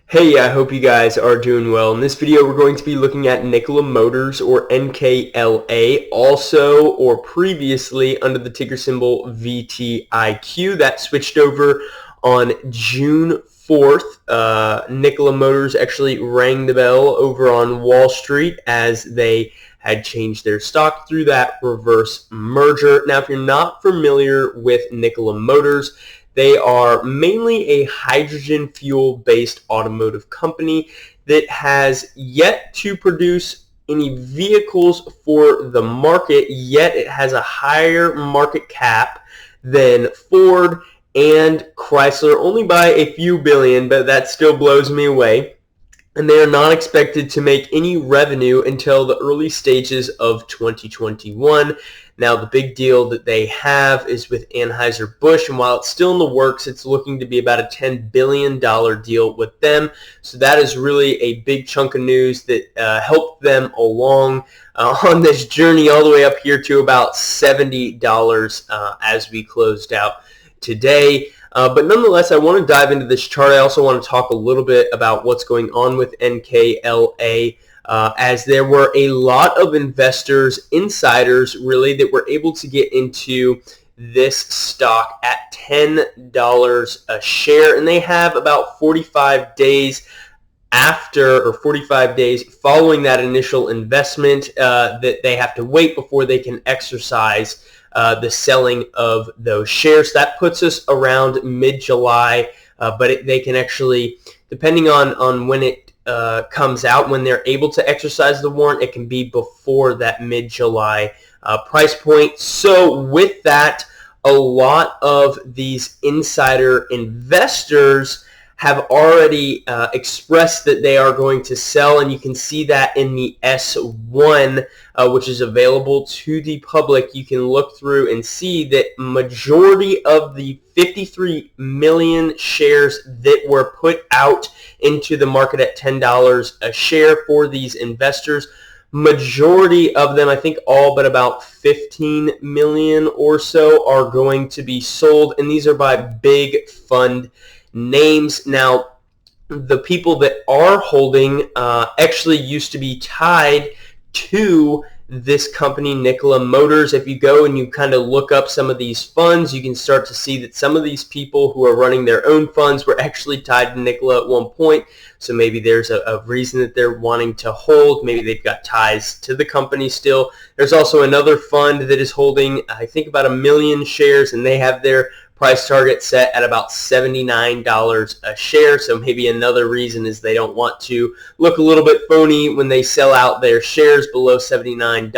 Hey, I hope you guys are doing well. In this video, we're going to be looking at Nikola Motors, or NKLA, also or previously under the ticker symbol VTIQ. That switched over on June 4th. Nikola Motors actually rang the bell over on Wall Street as they had changed their stock through that reverse merger. Now, if you're not familiar with Nikola Motors, they are mainly a hydrogen fuel-based automotive company that has yet to produce any vehicles for the market, yet it has a higher market cap than Ford and Chrysler, only by a few billion, but that still blows me away. And they are not expected to make any revenue until the early stages of 2021. Now, the big deal that they have is with Anheuser-Busch, and while it's still in the works, it's looking to be about a $10 billion deal with them. So that is really a big chunk of news that helped them along on this journey all the way up here to about $70 as we closed out today. But nonetheless, I want to dive into this chart. I also want to talk a little bit about what's going on with NKLA, as there were a lot of investors, insiders really, that were able to get into this stock at $10 a share, and they have about 45 days after, or 45 days following that initial investment, that they have to wait before they can exercise the selling of those shares. That puts us around mid-July, but they can actually, depending on when it comes out, when they're able to exercise the warrant, it can be before that mid-July price point. So with that, a lot of these insider investors have already expressed that they are going to sell, and you can see that in the S1, which is available to the public. You can look through and see that majority of the 53 million shares that were put out into the market at $10 a share for these investors, majority of them, I think all but about 15 million or so, are going to be sold, and these are by big fund names. Now, the people that are holding actually used to be tied to this company, Nikola Motors. If you go and you kind of look up some of these funds, you can start to see that some of these people who are running their own funds were actually tied to Nikola at one point. So maybe there's a reason that they're wanting to hold. Maybe they've got ties to the company still. There's also another fund that is holding, I think, about 1 million shares, and they have their price target set at about $79 a share. So maybe another reason is they don't want to look a little bit phony when they sell out their shares below $79.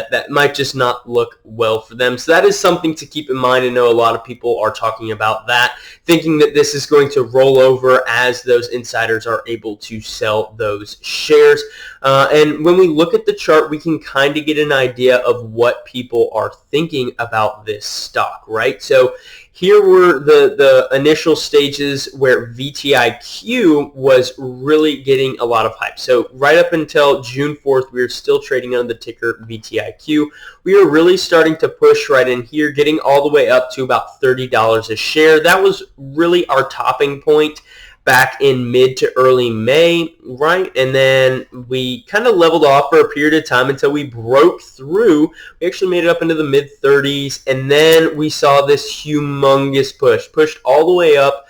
That might just not look well for them. So that is something to keep in mind. I know a lot of people are talking about that, thinking that this is going to roll over as those insiders are able to sell those shares. And when we look at the chart, we can kind of get an idea of what people are thinking about this stock, right? So here were the initial stages where VTIQ was really getting a lot of hype. So right up until June 4th, we were still trading on the ticker VTIQ. We were really starting to push right in here, getting all the way up to about $30 a share. That was really our topping point back in mid to early May, right? And then we kind of leveled off for a period of time until we broke through. We actually made it up into the mid 30s, and then we saw this humongous push, pushed all the way up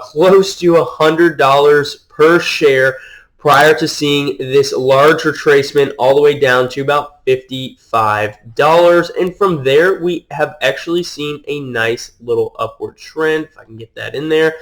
close to $100 per share, prior to seeing this large retracement all the way down to about $55. And from there, we have actually seen a nice little upward trend. If I can get that in there.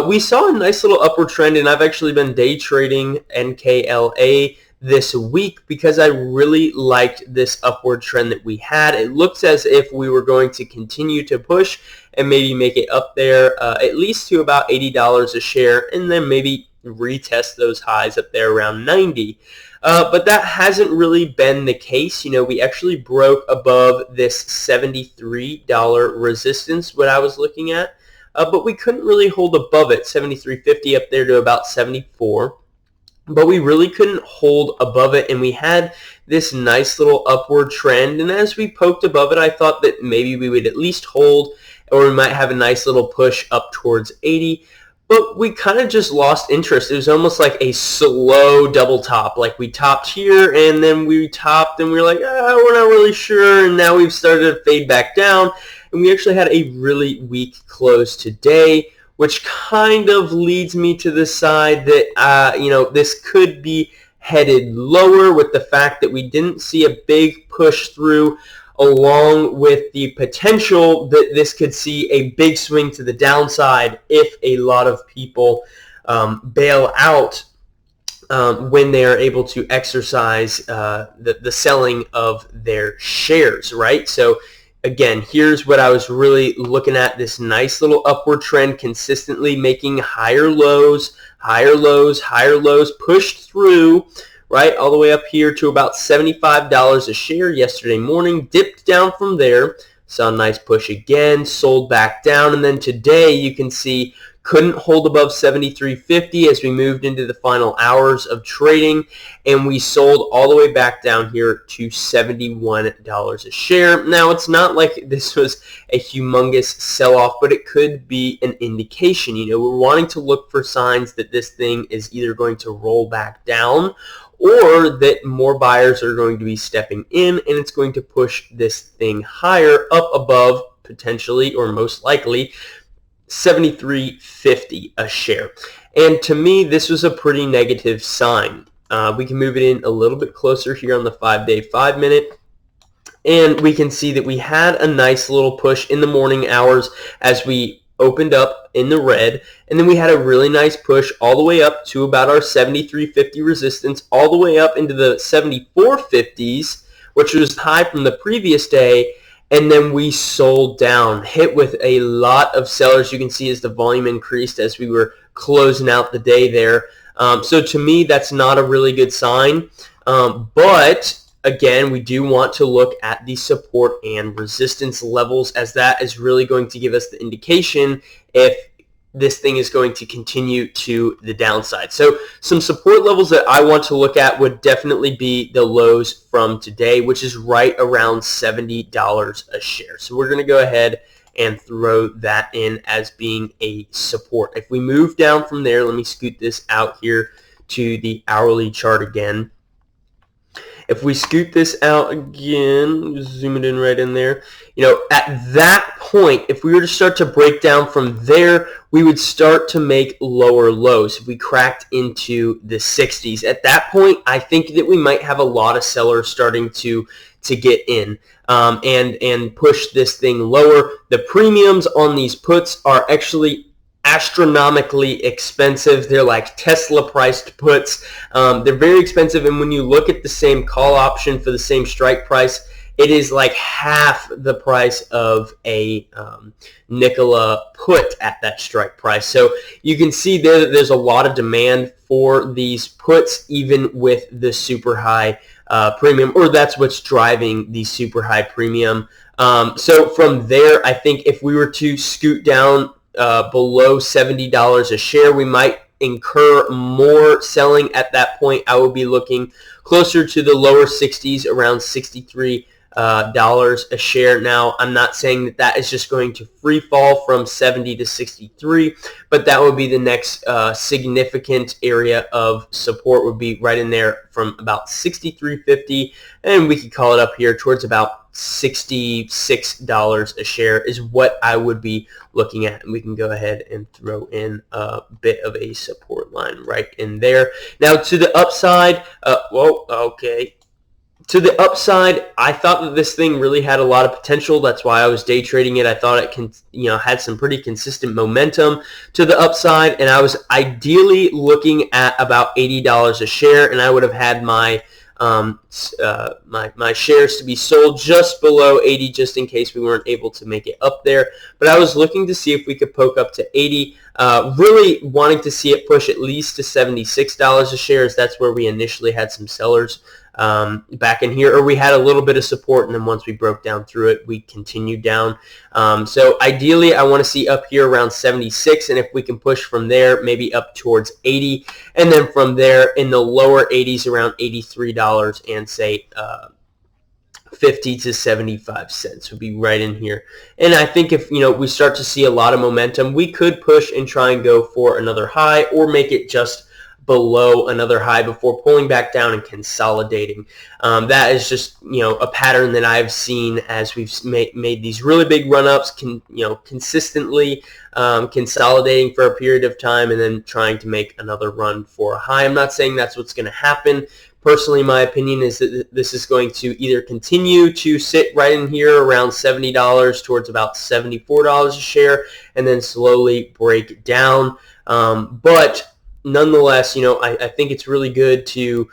We saw a nice little upward trend, and I've actually been day trading NKLA this week because I really liked this upward trend that we had. It looks as if we were going to continue to push and maybe make it up there at least to about $80 a share, and then maybe retest those highs up there around 90. But that hasn't really been the case. We actually broke above this $73 resistance, what I was looking at, but we couldn't really hold above it, $73.50 up there to about 74. But we really couldn't hold above it, and we had this nice little upward trend. And as we poked above it, I thought that maybe we would at least hold, or we might have a nice little push up towards 80. but we kind of just lost interest. It was almost like a slow double top. Like we topped here and then we topped and we were like, we're not really sure. And now we've started to fade back down. And we actually had a really weak close today, which kind of leads me to the side that, this could be headed lower with the fact that we didn't see a big push through, along with the potential that this could see a big swing to the downside if a lot of people bail out when they are able to exercise the selling of their shares, right? So again, here's what I was really looking at, this nice little upward trend consistently making higher lows, pushed through, right, all the way up here to about $75 a share yesterday morning, dipped down from there, saw a nice push again, sold back down, and then today you can see couldn't hold above 73.50 as we moved into the final hours of trading, and we sold all the way back down here to $71 a share. Now, it's not like this was a humongous sell-off, but it could be an indication. We're wanting to look for signs that this thing is either going to roll back down or that more buyers are going to be stepping in, and it's going to push this thing higher up above potentially or most likely $73.50 a share. And to me, this was a pretty negative sign. We can move it in a little bit closer here on the 5-day, 5-minute. And we can see that we had a nice little push in the morning hours as we opened up in the red. And then we had a really nice push all the way up to about our 73.50 resistance, all the way up into the 74.50s, which was high from the previous day. And then we sold down, hit with a lot of sellers. You can see as the volume increased as we were closing out the day there. So to me, that's not a really good sign. But again, we do want to look at the support and resistance levels, as that is really going to give us the indication if this thing is going to continue to the downside. So some support levels that I want to look at would definitely be the lows from today, which is right around $70 a share. So we're going to go ahead and throw that in as being a support. If we move down from there, let me scoot this out here to the hourly chart again. If we scoot this out again, zoom it in right in there, at that point, if we were to start to break down from there, we would start to make lower lows. If we cracked into the 60s, at that point, I think that we might have a lot of sellers starting to get in and push this thing lower. The premiums on these puts are actually astronomically expensive. They're like Tesla priced puts. They're very expensive, and when you look at the same call option for the same strike price, it is like half the price of a Nikola put at that strike price. So you can see there that there's a lot of demand for these puts, even with the super high premium, or that's what's driving the super high premium. So from there, I think if we were to scoot down below $70 a share, we might incur more selling at that point. I would be looking closer to the lower 60s, around $63 a share. Now, I'm not saying that that is just going to free fall from 70 to 63, but that would be the next significant area of support, would be right in there from about 63.50, and we could call it up here towards about $66 a share is what I would be looking at. And we can go ahead and throw in a bit of a support line right in there. Now to the upside, to the upside, I thought that this thing really had a lot of potential. That's why I was day trading it. I thought it had some pretty consistent momentum to the upside, and I was ideally looking at about $80 a share, and I would have had my my shares to be sold just below 80, just in case we weren't able to make it up there. But I was looking to see if we could poke up to 80, really wanting to see it push at least to $76 a share, as that's where we initially had some sellers back in here, or we had a little bit of support, and then once we broke down through it, we continued down. So ideally, I want to see up here around 76, and if we can push from there, maybe up towards 80, and then from there in the lower 80s, around $83, and say 50 to 75 cents would be right in here. And I think if we start to see a lot of momentum, we could push and try and go for another high or make it just below another high before pulling back down and consolidating. That is just a pattern that I've seen as we've made these really big run-ups, consistently consolidating for a period of time and then trying to make another run for a high. I'm not saying that's what's going to happen. Personally, my opinion is that this is going to either continue to sit right in here around $70 towards about $74 a share and then slowly break down. But nonetheless, I think it's really good to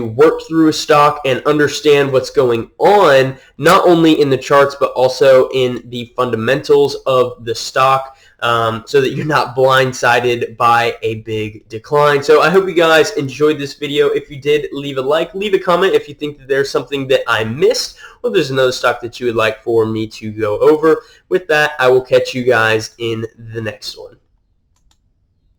work through a stock and understand what's going on, not only in the charts, but also in the fundamentals of the stock, so that you're not blindsided by a big decline. So I hope you guys enjoyed this video. If you did, leave a like, leave a comment if you think that there's something that I missed, or there's another stock that you would like for me to go over. With that, I will catch you guys in the next one.